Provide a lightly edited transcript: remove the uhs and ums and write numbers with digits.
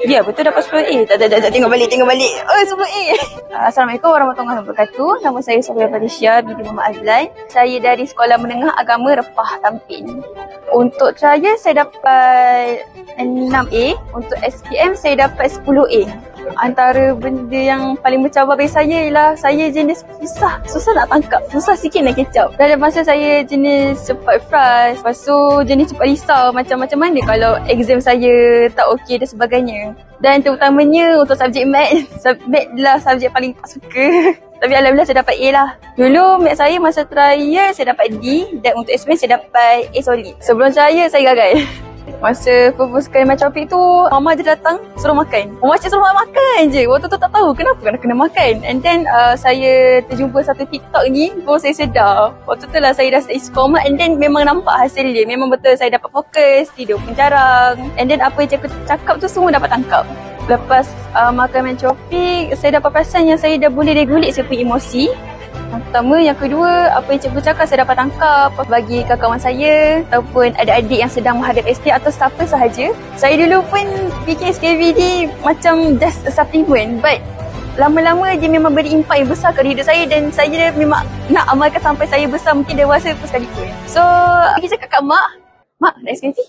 Ya, betul dapat 10A. Tak, tengok balik. Oh, 10A. Assalamualaikum warahmatullahi wabarakatuh. Nama saya Sofia Felicia binti Muhammad Azlan. Saya dari Sekolah Menengah Agama Repah Tampin. Untuk trial saya dapat 6A. Untuk SPM saya dapat 10A. Antara benda yang paling mencabar bagi saya ialah saya jenis susah nak tangkap. Susah sikit nak catch up. Dan masa saya jenis cepat frust. Lepas tu jenis cepat risau macam mana kalau exam saya tak okey dan sebagainya. Dan terutamanya untuk subjek math. Math lah subjek paling tak suka. Tapi alhamdulillah saya dapat A lah. Dulu math saya masa trial saya dapat D. Dan untuk SPM saya dapat A solid. Sebelum trial saya gagal. Masa perpustakaan macam topik tu, mama je datang suruh makan. Mama cik suruh makan je. Waktu tu tak tahu kenapa kena makan. And then saya terjumpa satu TikTok ni, baru saya sedar. Waktu tu lah saya dah start istiqomah and then memang nampak hasil dia. Memang betul saya dapat fokus, tidur pun jarang. And then apa yang cikgu cakap tu semua dapat tangkap. Lepas makan mentropik, saya dapat perasan yang saya dah boleh regulate saya punya emosi. Yang pertama, yang kedua, apa yang cikgu cakap saya dapat tangkap bagi kawan saya ataupun adik-adik yang sedang menghadapi SK atau siapa sahaja. Saya dulu pun fikir SKVD macam just a supplement, but lama-lama dia memang beri impak yang besar kepada hidup saya dan saya memang nak amalkan sampai saya besar, mungkin dewasa pun sekalipun. So, pergi cakap kat mak ada SKVD.